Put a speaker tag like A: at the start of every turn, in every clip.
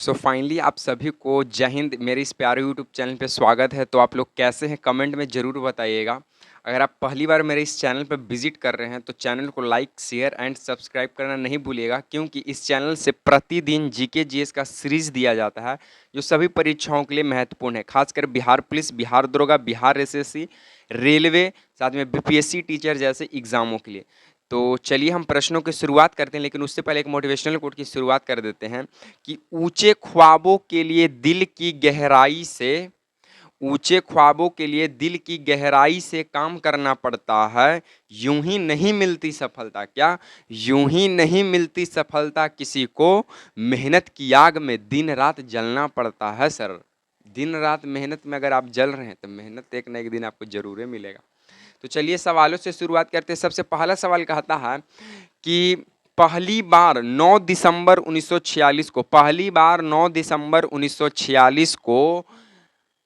A: So finally आप सभी को जय हिंद। मेरे इस प्यारे यूट्यूब चैनल पे स्वागत है। तो आप लोग कैसे हैं कमेंट में ज़रूर बताइएगा। अगर आप पहली बार मेरे इस चैनल पर विजिट कर रहे हैं तो चैनल को लाइक शेयर एंड सब्सक्राइब करना नहीं भूलिएगा, क्योंकि इस चैनल से प्रतिदिन जीके जीएस का सीरीज दिया जाता है जो सभी परीक्षाओं के लिए महत्वपूर्ण है, खासकर बिहार पुलिस, बिहार दरोगा, बिहार एसएससी, रेलवे, साथ में बीपीएससी टीचर जैसे एग्जामों के लिए। तो चलिए हम प्रश्नों की शुरुआत करते हैं, लेकिन उससे पहले एक मोटिवेशनल कोट की शुरुआत कर देते हैं कि ऊंचे ख्वाबों के लिए दिल की गहराई से ऊंचे ख्वाबों के लिए दिल की गहराई से काम करना पड़ता है। यूं ही नहीं मिलती सफलता। क्या? यूं ही नहीं मिलती सफलता किसी को, मेहनत की आग में दिन रात जलना पड़ता है सर। दिन रात मेहनत में अगर आप जल रहे हैं तो मेहनत एक न एक दिन आपको जरूर मिलेगा। तो चलिए सवालों से शुरुआत करते हैं। सबसे पहला सवाल कहता है कि पहली बार 9 दिसंबर 1946 को पहली बार 9 दिसंबर 1946 को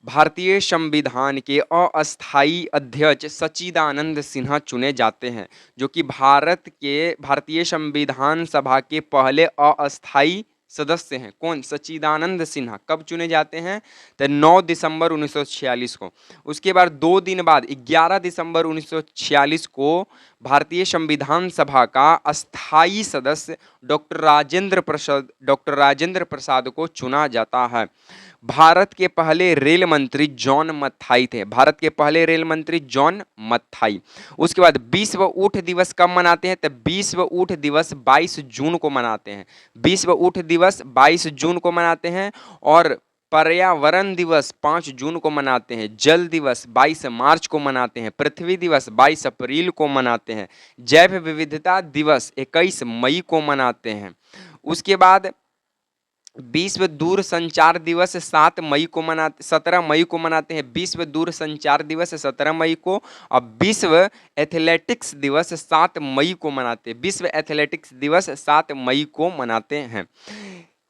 A: भारतीय संविधान के अस्थायी अध्यक्ष सच्चिदानंद सिन्हा चुने जाते हैं, जो कि भारतीय संविधान सभा के पहले अस्थायी सदस्य हैं। कौन? सच्चिदानंद सिन्हा। कब चुने जाते हैं? तो 9 दिसंबर 1946 को। उसके बाद 2 दिन बाद 11 दिसंबर 1946 को भारतीय संविधान सभा का अस्थायी सदस्य डॉक्टर राजेंद्र प्रसाद को चुना जाता है। भारत के पहले रेल मंत्री जॉन मथाई थे। भारत के पहले रेल मंत्री जॉन मथाई। उसके बाद विश्व ऊंट दिवस कब मनाते हैं? तो विश्व ऊंट दिवस 22 जून को मनाते हैं। विश्व ऊंट दिवस 22 जून को मनाते हैं। और पर्यावरण दिवस 5 जून को मनाते हैं। जल दिवस 22 मार्च को मनाते हैं। पृथ्वी दिवस 22 अप्रैल को मनाते हैं। जैव विविधता दिवस 21 मई को मनाते हैं। उसके बाद विश्व दूर संचार दिवस 17 मई को मनाते हैं। विश्व दूर संचार दिवस 17 मई को। और विश्व एथलेटिक्स दिवस 7 मई को मनाते हैं। विश्व एथलेटिक्स दिवस 7 मई को मनाते हैं।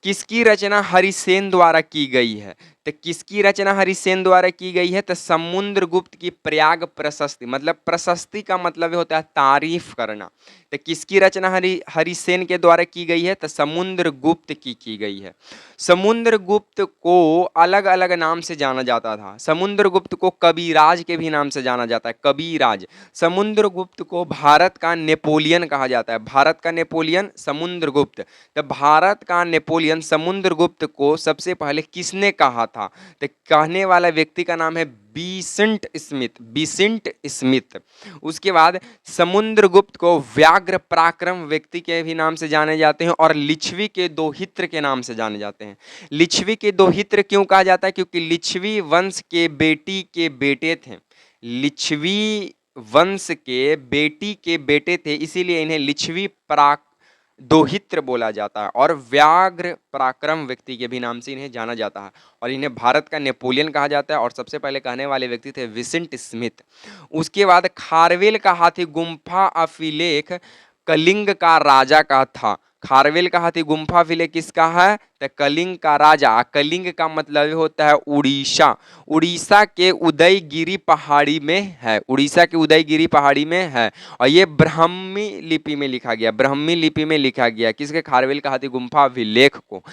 A: किसकी रचना हरिसेन द्वारा की गई है? तो किसकी रचना हरिसेन द्वारा की गई है? तो समुद्रगुप्त की प्रयाग प्रशस्ति। मतलब प्रशस्ति का मतलब होता है तारीफ करना। तो किसकी रचना हरिसेन के द्वारा की गई है? तो समुद्रगुप्त की गई है। समुद्रगुप्त को अलग अलग नाम से जाना जाता था। समुद्रगुप्त को कविराज के भी नाम से जाना जाता है, कविराज। समुद्रगुप्त को भारत का नेपोलियन कहा जाता है। भारत का नेपोलियन समुद्रगुप्त। तो भारत का नेपोलियन समुद्रगुप्त को सबसे पहले किसने कहा था? तो कहने वाला व्यक्ति का नाम है बिसेंट स्मिथ। Besant Smith. उसके बाद समुद्रगुप्त को व्याघ्र पराक्रम व्यक्ति के भी नाम से जाने जाते हैं और लिच्छवी के दोहित्र के नाम से जाने जाते हैं। लिच्छवी के दोहित्र क्यों कहा जाता है? क्योंकि लिच्छवी वंश के बेटी के बेटे थे। लिच्छवी वंश के बेटी के बेटे थे, इसीलिए इन्हें लिच्छवी दोहित्र बोला जाता है। और व्याघ्र पराक्रम व्यक्ति के भी नाम से इन्हें जाना जाता है। और इन्हें भारत का नेपोलियन कहा जाता है। और सबसे पहले कहने वाले व्यक्ति थे विसेंट स्मिथ। उसके बाद खारवेल का हाथी गुम्फा अभिलेख कलिंग का राजा का था। खारवेल का हाथी गुम्फा अभिलेख किसका है? तो कलिंग का राजा। कलिंग का मतलब होता है उड़ीसा। उड़ीसा के उदयगिरी पहाड़ी में है। उड़ीसा के उदयगिरी पहाड़ी में है। और ये ब्राह्मी लिपि में लिखा गया। ब्राह्मी लिपि में लिखा गया किसके? खारवेल का हाथी गुम्फा अभिलेख को।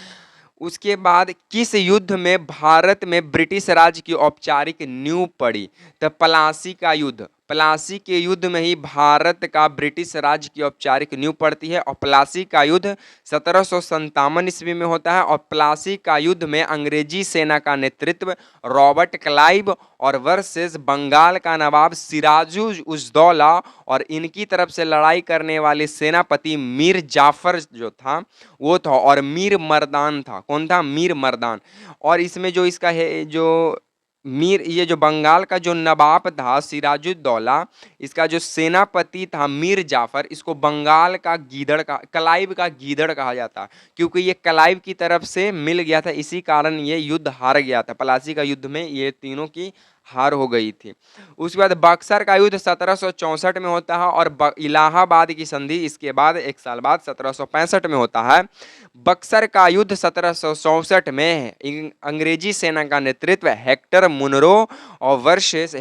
A: उसके बाद किस युद्ध में भारत में ब्रिटिश राज की औपचारिक नींव पड़ी? तो प्लासी का युद्ध। प्लासी के युद्ध में ही भारत का ब्रिटिश राज की औपचारिक नींव पड़ती है। और प्लासी का युद्ध 1757 ईस्वी में होता है। और प्लासी का युद्ध में अंग्रेजी सेना का नेतृत्व रॉबर्ट क्लाइव और वर्सेस बंगाल का नवाब सिराजुल उज-दौला और इनकी तरफ से लड़ाई करने वाले सेनापति मीर जाफर जो था वो था, और मीर मर्दान था। कौन था? मीर मर्दान। और इसमें जो इसका है जो ये जो बंगाल का जो नवाब था सिराजुद्दौला, इसका जो सेनापति था मीर जाफर, इसको बंगाल का गीदड़ का, क्लाइव का गीदड़ कहा जाता है, क्योंकि ये क्लाइव की तरफ से मिल गया था। इसी कारण ये युद्ध हार गया था। प्लासी का युद्ध में ये तीनों की हार हो गई थी। उसके बाद बक्सर का युद्ध 1764 में होता है। और इलाहाबाद की संधि इसके बाद एक साल बाद 1765 में होता है। बक्सर का युद्ध 1764 में अंग्रेजी सेना का नेतृत्व Hector Munro versus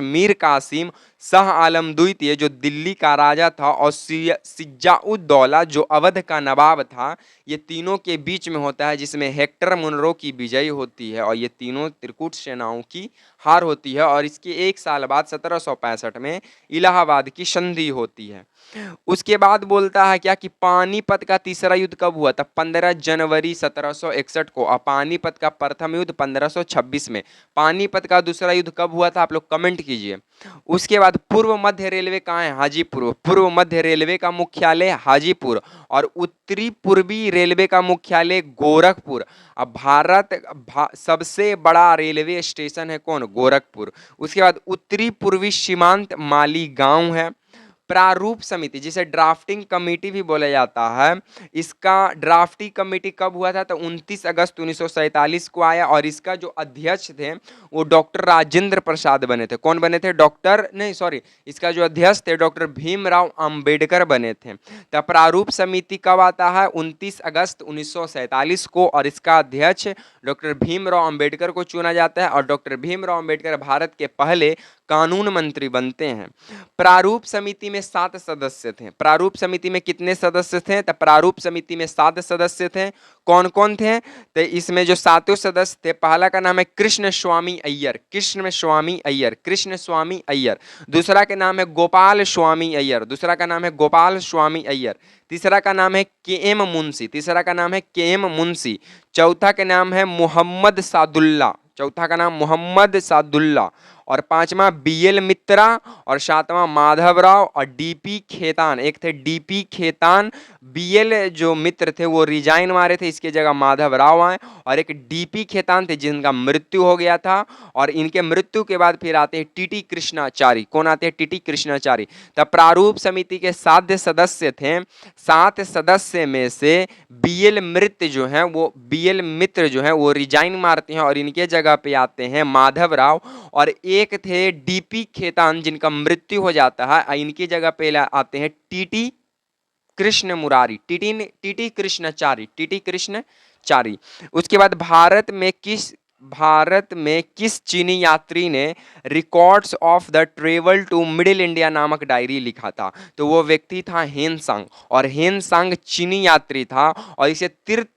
A: Mir Qasim Shah Alam द्वितीय जो दिल्ली का राजा था और सिज्जाउद्दौला जो अवध का नवाब था, ये तीनों के बीच में होता है, जिसमें हेक्टर मुनरो की विजय होती है और ये तीनों त्रिकूट सेनाओं की हार होती है। और इसके एक साल बाद 1765 में इलाहाबाद की संधि होती है। उसके बाद बोलता है क्या कि पानीपत का तीसरा युद्ध कब हुआ था? 15 जनवरी 1761 को। और पानीपत का प्रथम युद्ध 1526 में। पानीपत का दूसरा युद्ध कब हुआ था? आप लोग कमेंट कीजिए। उसके बाद पूर्व मध्य रेलवे कहाँ है? हाजीपुर। पूर्व मध्य रेलवे का मुख्यालय हाजीपुर और उत्तरी पूर्वी रेलवे का मुख्यालय गोरखपुर। अब सबसे बड़ा रेलवे स्टेशन है कौन? गोरखपुर। उसके बाद उत्तरी पूर्वी सीमांत मालीगांव है। प्रारूप समिति जिसे ड्राफ्टिंग कमेटी भी बोला जाता है, इसका ड्राफ्टिंग कमेटी कब हुआ था? तो 29 अगस्त 1947 को आया और इसका जो अध्यक्ष थे वो डॉक्टर राजेंद्र प्रसाद बने थे। कौन बने थे? इसका जो अध्यक्ष थे डॉक्टर भीमराव अंबेडकर बने थे। तो प्रारूप समिति कब आता है? 29 अगस्त 1947 को और इसका अध्यक्ष डॉक्टर भीमराव अंबेडकर को चुना जाता है और डॉक्टर भीमराव अंबेडकर भारत के पहले कानून मंत्री बनते हैं। प्रारूप समिति में 7 सदस्य थे। प्रारूप समिति में कितने सदस्य थे? तो प्रारूप समिति में 7 सदस्य थे। कौन कौन थे? तो इसमें जो 7 सदस्य थे, पहला का नाम है कृष्ण स्वामी अय्यर। कृष्ण स्वामी अय्यर, कृष्ण स्वामी अय्यर। दूसरा का नाम है गोपाल स्वामी अय्यर। दूसरा का नाम है गोपाल स्वामी अय्यर। तीसरा का नाम है के एम मुंशी। तीसरा का नाम है के एम मुंशी। चौथा का नाम है मोहम्मद सादुल्ला। चौथा का नाम मोहम्मद सादुल्ला। और पांचवा बीएल मित्रा और सातवां माधवराव और डीपी खेतान। एक थे डीपी खेतान। बीएल जो मित्र थे वो रिजाइन मारे थे, इसके जगह माधवराव आए। और एक डीपी खेतान थे जिनका मृत्यु हो गया था। और इनके मृत्यु के बाद फिर आते हैं टीटी कृष्णाचारी। कौन आते हैं? टीटी कृष्णाचारी। तब प्रारूप समिति के 7 सदस्य थे। 7 सदस्य में से बीएल मित्र जो है वो रिजाइन मारते हैं और इनके जगह पे आते हैं माधवराव। और एक थे डीपी खेतान जिनका मृत्यु हो जाता है, इनकी जगह पे आते हैं टीटी कृष्ण मुरारी। टीटी कृष्णचारी। उसके बाद भारत में किस चीनी यात्री ने records of the travel to middle India नामक डायरी लिखा था? तो वो व्यक्ति था हेनसांग। और हेनसांग चीनी यात्री था और इसे तीर्थ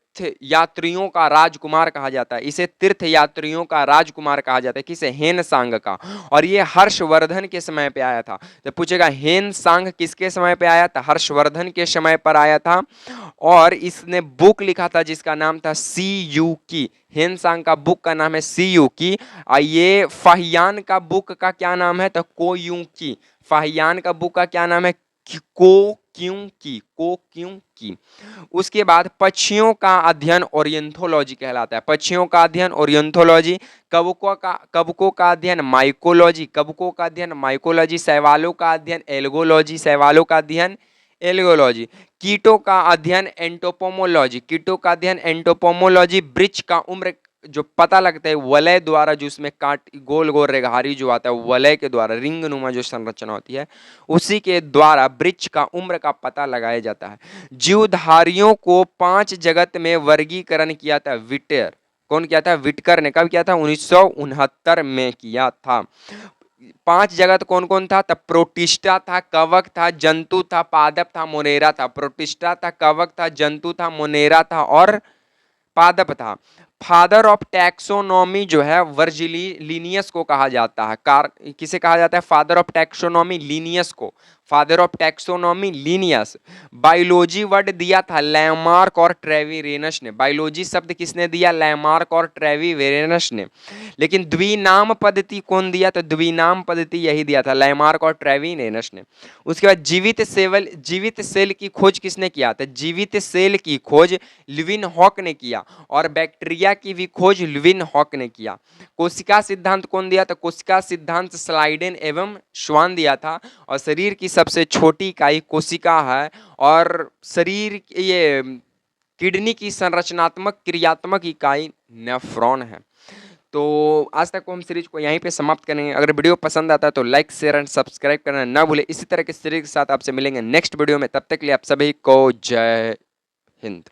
A: यात्रियों का राजकुमार कहा जाता है। इसे तीर्थ यात्रियों का राजकुमार कहा जाता है। किसे? हेनसांग का। और ये हर्षवर्धन के समय पे आया था। तो पूछेगा हेनसांग किसके समय पे आया था? हर्षवर्धन के समय पर आया था। और इसने बुक लिखा था जिसका नाम था सी यू की। हेनसांग का बुक का नाम है सी यू की। ये फाहियान का बुक का क्या नाम है? तो को यूं की। फाहियान का बुक का क्या नाम है? को क्यों की। उसके बाद पक्षियों का अध्ययन ओरिएंथोलॉजी कहलाता है। पक्षियों का अध्ययन ओरिएंथोलॉजी। कवकों का अध्ययन माइकोलॉजी। कवकों का अध्ययन माइकोलॉजी। शैवालों का अध्ययन एल्गोलॉजी। शैवालों का अध्ययन एल्गोलॉजी। कीटों का अध्ययन एंटोपोमोलॉजी। कीटों का अध्ययन एंटोपोमोलॉजी। वृक्ष का उम्र जो पता लगता है वलय द्वारा, जो उसमें काट गोल गोल रेघारी जो आता है वलय के द्वारा, रिंग नुमा जो संरचना होती है उसी के द्वारा वृक्ष का उम्र का पता लगाया जाता है। जीवधारियों को 5 जगत में वर्गीकरण किया था विटेर। कौन किया था? विटकर ने। कब किया था? 1969 में किया था। 5 जगत कौन कौन था? तब प्रोटिस्टा था, कवक था, जंतु था, पादप था, मोनेरा था। प्रोटिस्टा था, कवक था, जंतु था, मोनेरा था और पादप था। फादर ऑफ टैक्सोनॉमी जो है वर्जिलिनियस को कहा जाता है। किसे कहा जाता है? फादर ऑफ टैक्सोनॉमी लिनियस को। Father of taxonomy Linnaeus. Biology word दिया था लैमार्क और ट्रेविरेनस ने। बायोलॉजी शब्द किसने दिया? लैमार्क और ट्रेविरेनस ने। लेकिन द्विनाम पद्धति कौन दिया? तो द्विनाम पद्धति यही दिया था, लैमार्क और ट्रेविरेनस ने। उसके बाद जीवित सेल की खोज किसने किया? तो जीवित सेल की खोज लिविन हॉक ने किया और बैक्टीरिया की भी खोज लिविन हॉक ने किया। कोशिका सिद्धांत कौन दिया? तो कोशिका सिद्धांत स्लाइडेन एवं श्वान दिया था। और शरीर की सबसे छोटी इकाई कोशिका है और किडनी की संरचनात्मक क्रियात्मक इकाई नेफ्रॉन है। तो आज तक को हम सीरीज को यहीं पे समाप्त करेंगे। अगर वीडियो पसंद आता है तो लाइक शेयर एंड सब्सक्राइब करना ना भूले। इसी तरह के सीरीज के साथ आपसे मिलेंगे नेक्स्ट वीडियो में। तब तक के लिए आप सभी को जय हिंद।